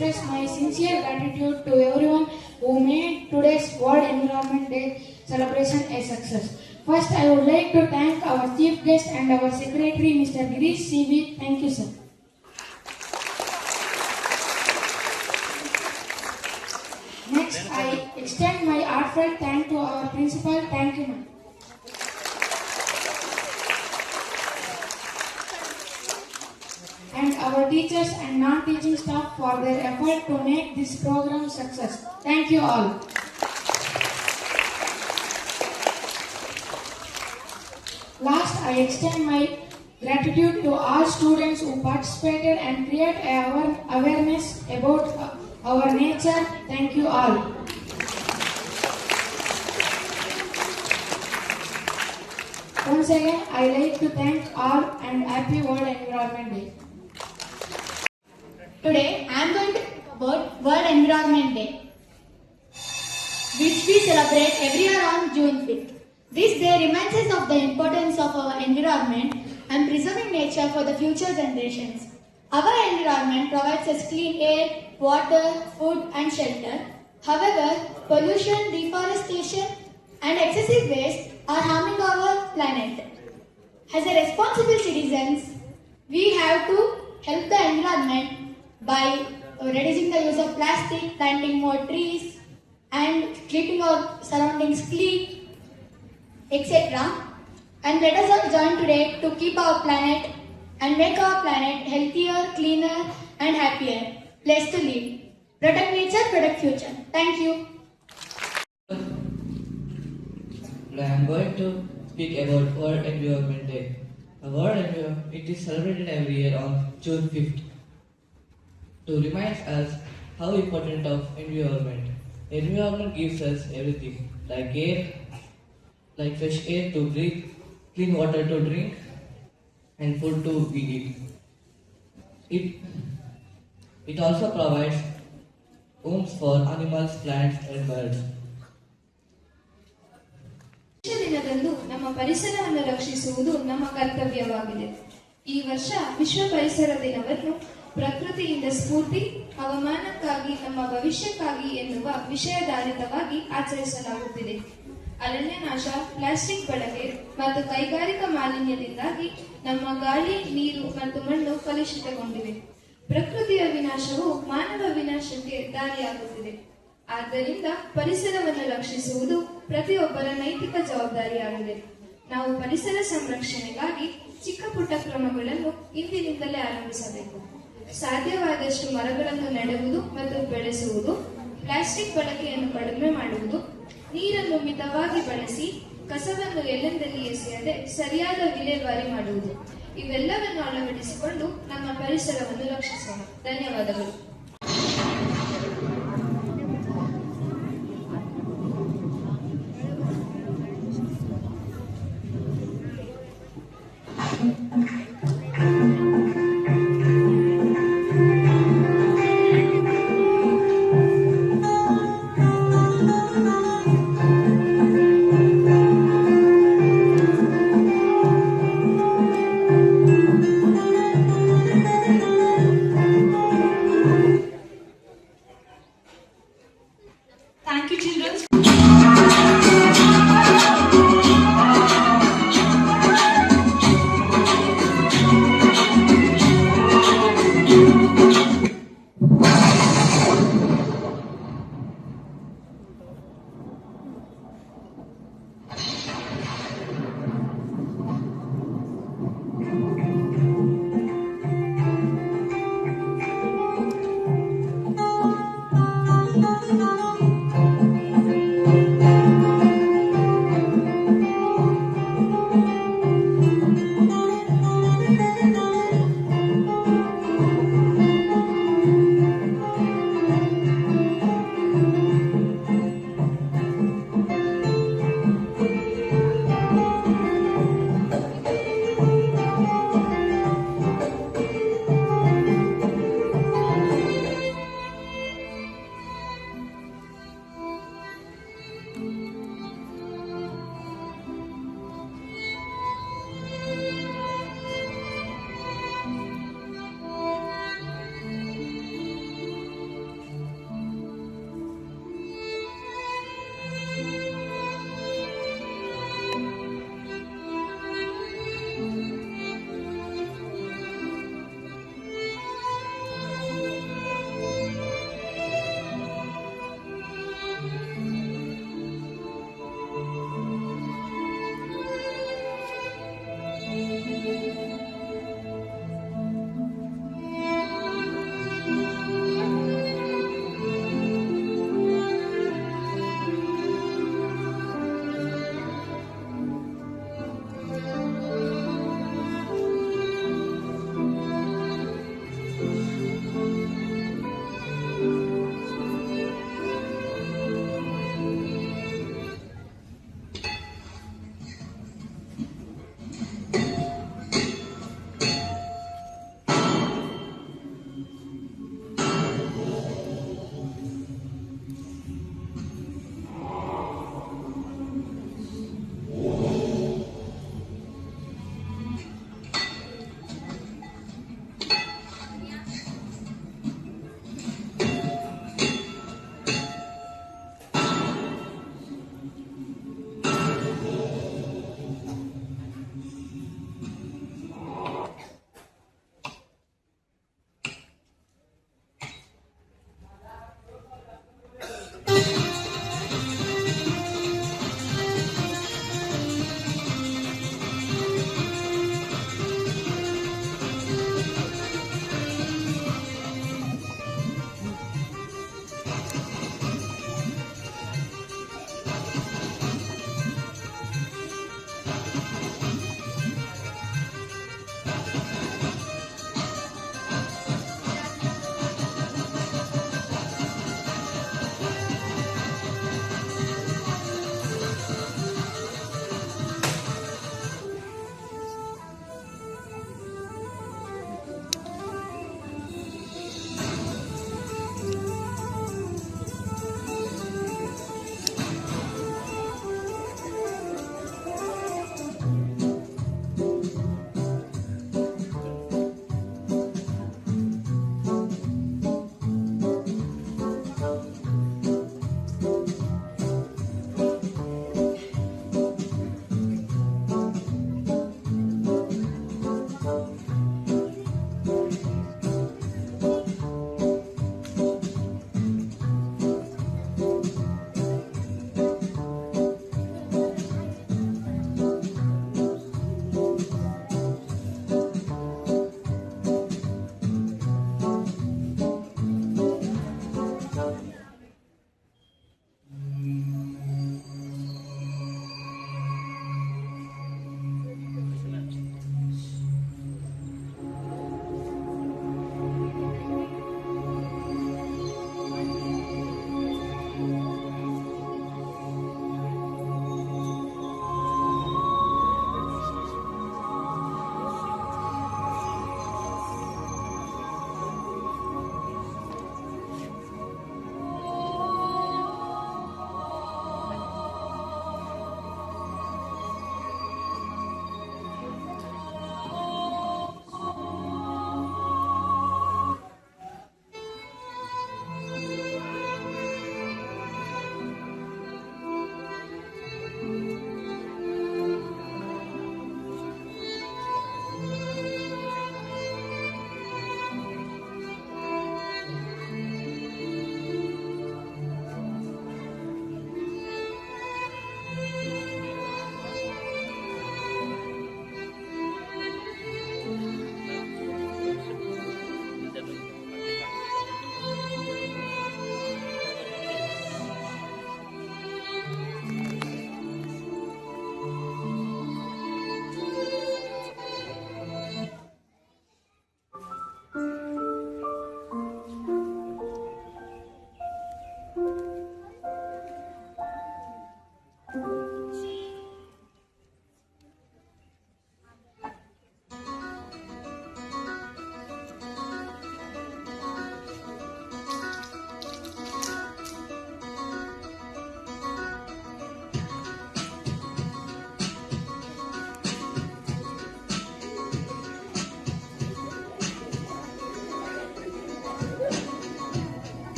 express my sincere gratitude to everyone who made today's World Environment Day celebration a success. First, I would like to thank our chief guest and our secretary, Mr. Girish CB. Thank you, sir. Next, I extend my heartfelt thanks to our principal. Thank you, ma'am. And our teachers and non-teaching staff for their effort to make this program success. Thank you all. Last, I extend my gratitude to all students who participated and created awareness about our nature. Thank you all. Once again, I like to thank all and happy World Environment Day. Today, I am going to talk about World Environment Day, which we celebrate every year on June 5th. This day reminds us of the importance of our environment and preserving nature for the future generations. Our environment provides us clean air, water, food and shelter. However, pollution, deforestation and excessive waste are harming our planet. As a responsible citizens, we have to help the environment by reducing the use of plastic, planting more trees and keeping our surroundings clean, etc. And let us all join today to keep our planet and make our planet healthier, cleaner and happier place to live. Protect nature, protect future. Thank you. I am going to speak about World Environment Day. World Environment it is celebrated every year on June 5th to remind us how important of environment. Environment gives us everything like air, like fresh air to breathe, clean water to drink, and food to eat. It also provides homes for animals, plants, and birds. ದಿನದಂದು ನಮ್ಮ ಪರಿಸರವನ್ನು ರಕ್ಷಿಸುವುದು ನಮ್ಮ ಕರ್ತವ್ಯವಾಗಿದೆ. ಈ ವರ್ಷ ವಿಶ್ವ ಪರಿಸರ ದಿನವನ್ನು ಪ್ರಕೃತಿಯಿಂದ ಸ್ಫೂರ್ತಿ, ಹವಾಮಾನಕ್ಕಾಗಿ ನಮ್ಮ ಭವಿಷ್ಯಕ್ಕಾಗಿ ಎನ್ನುವ ವಿಷಯಾಧಾರಿತವಾಗಿ ಆಚರಿಸಲಾಗುತ್ತಿದೆ. ಅರಣ್ಯ ನಾಶ, ಪ್ಲಾಸ್ಟಿಕ್ ಬಳಕೆ ಮತ್ತು ಕೈಗಾರಿಕಾ ಮಾಲಿನ್ಯದಿಂದಾಗಿ ನಮ್ಮ ಗಾಳಿ, ನೀರು ಮತ್ತು ಮಣ್ಣು ಕಲುಷಿತಗೊಂಡಿವೆ. ಪ್ರಕೃತಿಯ ವಿನಾಶವು ಮಾನವ ವಿನಾಶಕ್ಕೆ ದಾರಿಯಾಗುತ್ತಿದೆ. ಆದ್ದರಿಂದ ಪರಿಸರವನ್ನು ರಕ್ಷಿಸುವುದು ಪ್ರತಿಯೊಬ್ಬರ ನೈತಿಕ ಜವಾಬ್ದಾರಿಯಾಗಿದೆ. ನಾವು ಪರಿಸರ ಸಂರಕ್ಷಣೆಗಾಗಿ ಚಿಕ್ಕ ಪುಟ್ಟ ಕ್ರಮಗಳನ್ನು ಇಂದಿನಿಂದಲೇ ಆರಂಭಿಸಬೇಕು. ಸಾಧ್ಯವಾದಷ್ಟು ಮರಗಳನ್ನು ನೆಡುವುದು ಮತ್ತು ಬೆಳೆಸುವುದು, ಪ್ಲಾಸ್ಟಿಕ್ ಬಳಕೆಯನ್ನು ಕಡಿಮೆ ಮಾಡುವುದು, ನೀರನ್ನು ಮಿತವಾಗಿ ಬಳಸಿ, ಕಸವನ್ನು ಎಲ್ಲೆಂದಲ್ಲಿ ಎಸೆಯದೆ ಸರಿಯಾದ ವಿಲೇವಾರಿ ಮಾಡುವುದು, ಇವೆಲ್ಲವನ್ನು ಅಳವಡಿಸಿಕೊಂಡು ನಮ್ಮ ಪರಿಸರವನ್ನು ರಕ್ಷಿಸೋಣ. ಧನ್ಯವಾದಗಳು.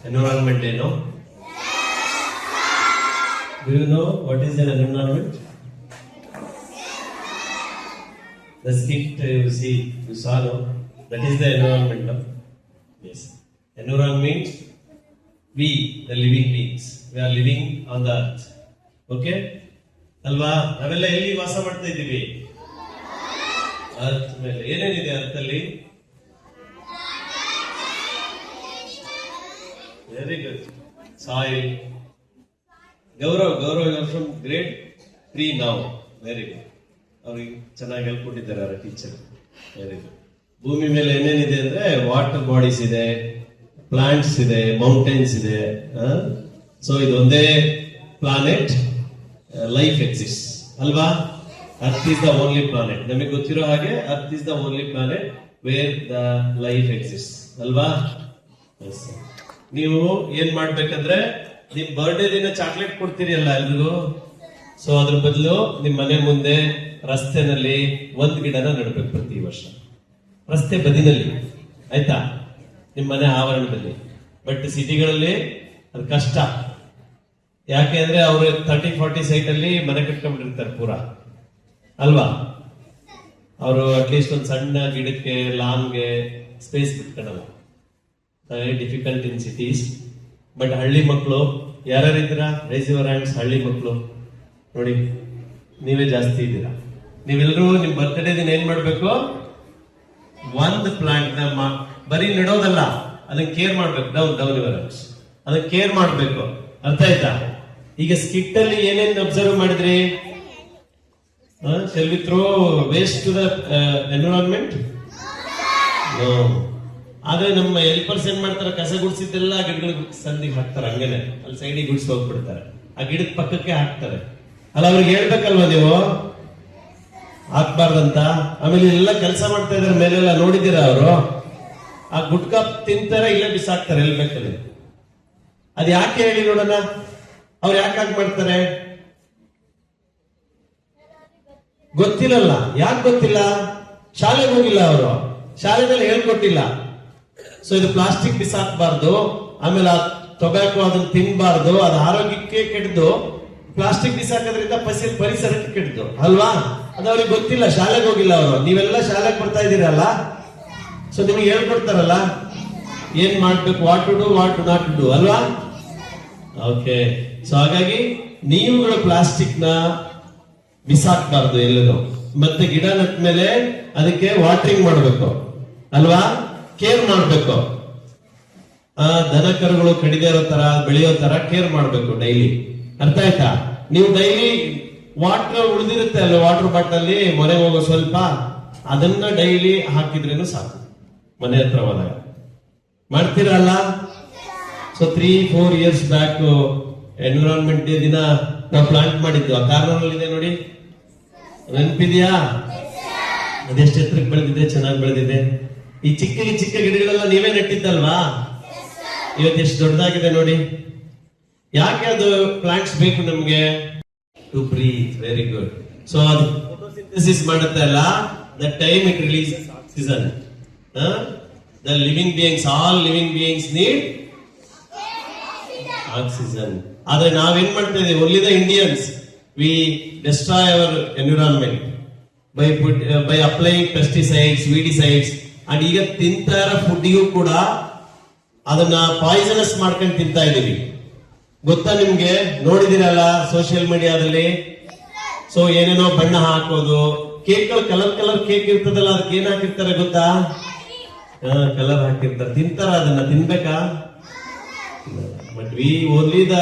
Environment Day, no? Do you know what is an environment? The skit you saw, no? That is the environment, no? Yes. Environment means we, the living beings. We are living on the earth. Okay? ಅಲ್ವಾ ನಾವೆಲ್ಲ ಎಲ್ಲಿ ವಾಸ ಮಾಡ್ತಾ ಇದ್ದೀವಿ? Earth ಮೇಲೆ. ಏನೇನಿದೆ ಅರ್ಥಲ್ಲಿ? Very good. Soil. Gaurav you are from grade 3 ನಾವು. Very good. ಅವ್ರಿಗೆ ಚೆನ್ನಾಗಿ ಹೇಳ್ಕೊಟ್ಟಿದ್ದಾರೆ ಅವರ ಟೀಚರ್. Very good. ಭೂಮಿ ಮೇಲೆ ಏನೇನಿದೆ ಅಂದ್ರೆ ವಾಟರ್ ಬಾಡೀಸ್ ಇದೆ, ಪ್ಲಾಂಟ್ಸ್ ಇದೆ, ಮೌಂಟೇನ್ಸ್ ಇದೆ. ಸೊ ಇದೊಂದೇ ಪ್ಲಾನೆಟ್ ಲೈಫ್ ಎಕ್ಸಿಸ್ಟ್ ಅಲ್ವಾ? Earth is the only planet. ನಮಗೆ ಗೊತ್ತಿರೋ ಹಾಗೆ earth is the only planet where the life exist ಅಲ್ವಾ? ನೀವು ಏನ್ ಮಾಡ್ಬೇಕಂದ್ರೆ ನಿಮ್ ಬರ್ಡೇ ದಿನ ಚಾಕ್ಲೇಟ್ ಕೊಡ್ತೀರಿ ಅಲ್ಲ ಎಲ್ರಿಗೂ. ಸೊ ಅದ್ರ ಬದಲು ನಿಮ್ ಮನೆ ಮುಂದೆ ರಸ್ತೆನಲ್ಲಿ ಒಂದ್ ಗಿಡನ ನೆಡ್ಬೇಕು ಪ್ರತಿ ವರ್ಷ, ರಸ್ತೆ ಬದಿನಲ್ಲಿ, ಆಯ್ತಾ? ನಿಮ್ ಮನೆ ಆವರಣದಲ್ಲಿ. ಬಟ್ ಸಿಟಿಗಳಲ್ಲಿ ಅದು ಕಷ್ಟ. ಯಾಕೆ ಅಂದ್ರೆ ಅವರು 30-40 ಸೈಟ್ ಅಲ್ಲಿ ಮನೆ ಕಟ್ಕೊಂಡ್ಬಿಟ್ಟಿರ್ತಾರೆ ಪೂರಾ ಅಲ್ವಾ? ಅವರು ಅಟ್ಲೀಸ್ಟ್ ಒಂದು ಸಣ್ಣ ಗಿಡಕ್ಕೆ ಲಾನ್ಗೆ ಸ್ಪೇಸ್ ಬಿಟ್ಕೊಳಲ್ಲ. Very difficult in cities. But ಹಳ್ಳಿ ಮಕ್ಕಳು ಯಾರ್ಯಾರಿದ್ದೀರಾ? Raise your hands. ಹಳ್ಳಿ ಮಕ್ಕಳು ನೋಡಿ, ನೀವೇ ಜಾಸ್ತಿ ಇದ್ದೀರಾ. ನೀವೆಲ್ಲರೂ ನಿಮ್ ಬರ್ತ್ಡೇ ದಿನ ಏನ್ ಮಾಡ್ಬೇಕು? ಒಂದು ಪ್ಲಾಂಟ್ ನ ಬರೀ ನೆಡೋದಲ್ಲ, ಅದನ್ನ ಕೇರ್ ಮಾಡ್ಬೇಕು. Down your hands. ಅದನ್ನ ಕೇರ್ ಮಾಡ್ಬೇಕು. ಅರ್ಥ ಆಯ್ತಾ? ಈಗ ಸ್ಕಿಟ್ ಅಲ್ಲಿ ಏನೇನು ಅಬ್ಸರ್ವ್ ಮಾಡಿದ್ರಿ? Shall we throw waste to the environment? No. ಆದ್ರೆ ನಮ್ಮ ಹೆಲ್ಪರ್ಸ್ ಏನ್ ಮಾಡ್ತಾರೆ? ಕಸ ಗುಡಿಸಿದ್ದೆಲ್ಲ ಗಿಡಗಳಿಗೆ ಸಂದಿಗೆ ಹಾಕ್ತಾರೆ. ಹಂಗೇನೆ ಅಲ್ಲಿ ಸೈಡಿಗೆ ಗುಡಿಸಿ ಹೋಗ್ಬಿಡ್ತಾರೆ. ಆ ಗಿಡದ ಪಕ್ಕಕ್ಕೆ ಹಾಕ್ತಾರೆ. ಅಲ್ಲ ಅವ್ರಿಗೆ ಹೇಳ್ಬೇಕಲ್ವಾ ನೀವು ಹಾಕ್ಬಾರ್ದಂತ? ಆಮೇಲೆ ಎಲ್ಲ ಕೆಲಸ ಮಾಡ್ತಾ ಇದಾರೆ ಮೇಲೆಲ್ಲ ನೋಡಿದ್ದೀರಾ? ಅವರು ಆ ಗುಟ್ಕಾ ತಿಂತಾರೆ, ಇಲ್ಲೇ ಬಿಸಾಕ್ತಾರೆ ಎಲ್ಲಿ ಬೇಕಲ್ಲಿ. ಅದ್ ಯಾಕೆ ಹೇಳಿ ನೋಡೋಣ? ಅವ್ರು ಯಾಕೆ ಹಾಗೆ ಮಾಡ್ತಾರೆ? ಗೊತ್ತಿಲ್ಲಲ್ಲ. ಯಾಕೆ ಗೊತ್ತಿಲ್ಲ? ಶಾಲೆಗೆ ಹೋಗಿಲ್ಲ ಅವರು, ಶಾಲೆನಲ್ಲಿ ಹೇಳ್ಕೊಟ್ಟಿಲ್ಲ. ಸೊ ಇದು ಪ್ಲಾಸ್ಟಿಕ್ ಬಿಸಾಕಬಾರ್ದು, ಆಮೇಲೆ ಆ ಟೊಬ್ಯಾಕೋ ಅದನ್ನ ತಿನ್ಬಾರ್ದು, ಅದು ಆರೋಗ್ಯಕ್ಕೆ ಕೆಟ್ಟದು. ಪ್ಲಾಸ್ಟಿಕ್ ಬಿಸಾಕೋದ್ರಿಂದ ಪರಿಸರಕ್ಕೆ ಕೆಟ್ಟದು ಅಲ್ವಾ? ಅದು ಅವ್ರಿಗೆ ಗೊತ್ತಿಲ್ಲ, ಶಾಲೆಗೆ ಹೋಗಿಲ್ಲ ಅವರು. ನೀವೆಲ್ಲ ಶಾಲೆಗೆ ಬರ್ತಾ ಇದ್ದೀರಲ್ಲ, ಸೊ ನಿಮಗೆ ಹೇಳ್ಕೊಡ್ತಾರಲ್ಲ ಏನ್ ಮಾಡ್ಬೇಕು, what to do, what to not to do ಅಲ್ವಾ? ಓಕೆ. ಸೊ ಹಾಗಾಗಿ ನೀವುಗಳು ಪ್ಲಾಸ್ಟಿಕ್ ನ ಬಿಸಾಕ್ಬಾರ್ದು ಎಲ್ಲರೂ. ಮತ್ತೆ ಗಿಡ ನಟ್ ಮೇಲೆ ಅದಕ್ಕೆ ವಾಟರಿಂಗ್ ಮಾಡ್ಬೇಕು ಅಲ್ವಾ? ಕೇರ್ ಮಾಡ್ಬೇಕು. ದನ ಕರುಗಳು ಕಡಿದೇ ಇರೋ ತರ, ಬೆಳೆಯೋ ತರ ಕೇರ್ ಮಾಡ್ಬೇಕು ಡೈಲಿ. ಅರ್ಥ ಆಯ್ತಾ? ನೀವು ಡೈಲಿ ವಾಟರ್ ಉಳಿದಿರುತ್ತೆ ಅಲ್ಲ, ವಾಟರ್ ಬಾಟಲ್ ಅಲ್ಲಿ ಮೊರೆ ಹೋಗೋ ಸ್ವಲ್ಪ, ಅದನ್ನ ಡೈಲಿ ಹಾಕಿದ್ರೇನು ಸಾಕು. ಮನೆ ಹತ್ರ ಹೋದಾಗ ಮಾಡ್ತೀರಲ್ಲ? So 3-4 years back environment day ದಿನ ನಾವು ಪ್ಲಾಂಟ್ ಮಾಡಿದ್ವಿ. ಆ ಕಾರ್ನರ್ ಇದೆ ನೋಡಿ, ನೆನಪಿದ್ಯಾ? ಅದೆಷ್ಟು ಎತ್ತರಕ್ಕೆ ಬೆಳೆದಿದೆ, ಚೆನ್ನಾಗಿ ಬೆಳೆದಿದೆ. ಈ ಚಿಕ್ಕ ಗಿಡಗಳೆಲ್ಲ ನೀವೇ ನೆಟ್ಟಿದ್ದಲ್ವಾ? ಇವತ್ತು ಎಷ್ಟು ದೊಡ್ಡದಾಗಿದೆ ನೋಡಿ. ಯಾಕೆ ಅದು ಪ್ಲಾಂಟ್ಸ್ ಬೇಕು ನಮ್ಗೆ? To breathe. Very good. So ಅದು ಫೋಟೋಸಿಂಥಸಿಸ್ ಮಾಡುತ್ತೆ ಅಲ್ಲ, the time it release oxygen. The living beings, all living beings need oxygen. ಆದ್ರೆ ನಾವೇನ್ ಮಾಡ್ತಾ ಇದೀವಿ? Only the Indians, we destroy our environment by applying pesticides, weedicides. And ಈಗ ತಿಂತಾ ಇರೋ ಫುಡ್ಡಿಗೂ ಕೂಡ ಅದನ್ನ ಪಾಯ್ಸನಸ್ ಮಾಡ್ಕೊಂಡು ತಿಂತಾ ಇದೀವಿ. ಗೊತ್ತಾ ನಿಮ್ಗೆ? ನೋಡಿದಿರಲ್ಲ ಸೋಷಿಯಲ್ ಮೀಡಿಯಾದಲ್ಲಿ. ಸೊ ಏನೇನೋ ಬಣ್ಣ ಹಾಕೋದು, ಕೇಕ್ಗಳು ಕಲರ್ ಕೇಕ್ ಇರ್ತದಲ್ಲ, ಅದಕ್ಕೆ ಏನ್ ಹಾಕಿರ್ತಾರೆ ಗೊತ್ತಾ? ಕಲರ್ ಹಾಕಿರ್ತಾರೆ. ತಿಂತಾರ? ಅದನ್ನ ತಿನ್ಬೇಕಾ? But we only the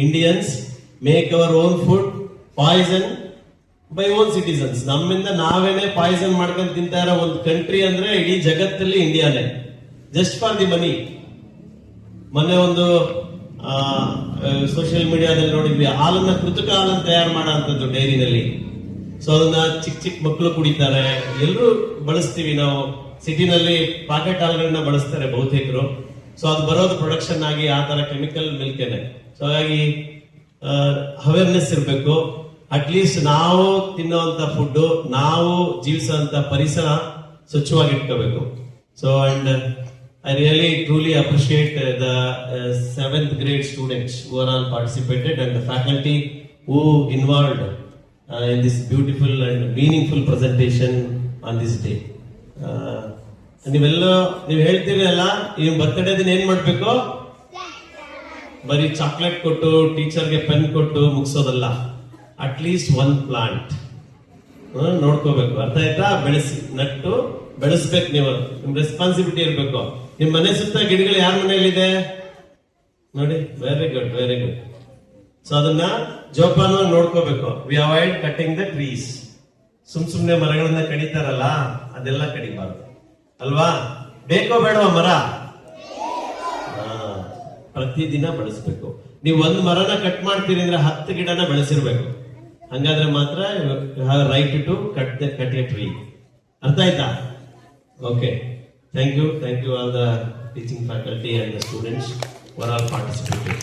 Indians make our own food poison by own citizens. ನಮ್ಮಿಂದ ನಾವೇನೆ ಪಾಯ್ಸನ್ ಮಾಡ್ಕೊಂಡು ತಿಂತಾ ಇರೋ ಒಂದು ಕಂಟ್ರಿ ಅಂದ್ರೆ ಇಡೀ ಜಗತ್ತಲ್ಲಿ ಇಂಡಿಯಾನೇ. Just for the money. ಮೊನ್ನೆ ಒಂದು ಸೋಷಿಯಲ್ ಮೀಡಿಯಾದಲ್ಲಿ ನೋಡಿದ್ವಿ, ಹಾಲನ್ನ ಕೃತಕ ಹಾಲನ್ನು ತಯಾರು ಮಾಡೋಂಥದ್ದು ಡೈರಿನಲ್ಲಿ. ಸೊ ಅದನ್ನ ಚಿಕ್ಕ ಮಕ್ಕಳು ಕುಡಿತಾರೆ, ಎಲ್ಲರೂ ಬಳಸ್ತೀವಿ ನಾವು. ಸಿಟಿನಲ್ಲಿ ಪಾಕೆಟ್ ಹಾಲುಗಳನ್ನ ಬಳಸ್ತಾರೆ ಬಹುತೇಕರು. ಸೊ ಅದು ಬರೋದು ಪ್ರೊಡಕ್ಷನ್ ಆಗಿ ಆ ತರ ಕೆಮಿಕಲ್ ಮಿಲ್ಕೇನೆ. ಸೊ ಹಾಗಾಗಿ ಅವೇರ್ನೆಸ್ ಇರಬೇಕು. ಅಟ್ಲೀಸ್ಟ್ ನಾವು ತಿನ್ನುವಂತ ಫುಡ್, ನಾವು ಜೀವಿಸುವಂತ ಪರಿಸರ ಸ್ವಚ್ಛವಾಗಿ ಇಟ್ಕೋಬೇಕು. So and I really truly appreciate the 7th grade students who are all participated and the faculty who involved in this beautiful and meaningful presentation on this day. ನೀವು ಹೇಳ್ತೀರಲ್ಲ ಈ birthday ದಿನ ಏನ್ ಮಾಡ್ಬೇಕು? ಬರೀ ಚಾಕ್ಲೇಟ್ ಕೊಟ್ಟು ಟೀಚರ್ಗೆ ಪೆನ್ ಕೊಟ್ಟು ಮುಗಿಸೋದಲ್ಲ. At least 1 plant ನೋಡ್ಕೋಬೇಕು. ಅರ್ಥ ಆಯ್ತಾ? ಬೆಳೆಸಿ ನಟ್ಟು ಬೆಳೆಸ್ಬೇಕು. ನೀವು ನಿಮ್ ರೆಸ್ಪಾನ್ಸಿಬಿಲಿಟಿ ಇರ್ಬೇಕು. ನಿಮ್ ಮನೆ ಸುತ್ತ ಗಿಡಗಳು ಯಾರ ಮನೆಯಲ್ಲಿದೆ ನೋಡಿ. Very good, very good. So ಅದನ್ನ ಜೋಪಾನವಾಗಿ ನೋಡ್ಕೋಬೇಕು. We avoid cutting the trees. ಸುಮ್ನೆ ಮರಗಳನ್ನ ಕಡಿತಾರಲ್ಲ, ಅದೆಲ್ಲ ಕಡಿಬಾರ್ದು ಅಲ್ವಾ? ಬೇಕೋ ಬೇಡವಾ ಮರ? ಪ್ರತಿದಿನ ಬೆಳೆಸ್ಬೇಕು. ನೀವು 1 ಮರನ ಕಟ್ ಮಾಡ್ತೀರಿ ಅಂದ್ರೆ 10 ಗಿಡನ ಬೆಳೆಸಿರ್ಬೇಕು. ಹಂಗಾದ್ರೆ ಮಾತ್ರ right to cut a tree. ಅರ್ಥ ಆಯ್ತಾ? Okay, thank you all the teaching faculty and the students for all participating.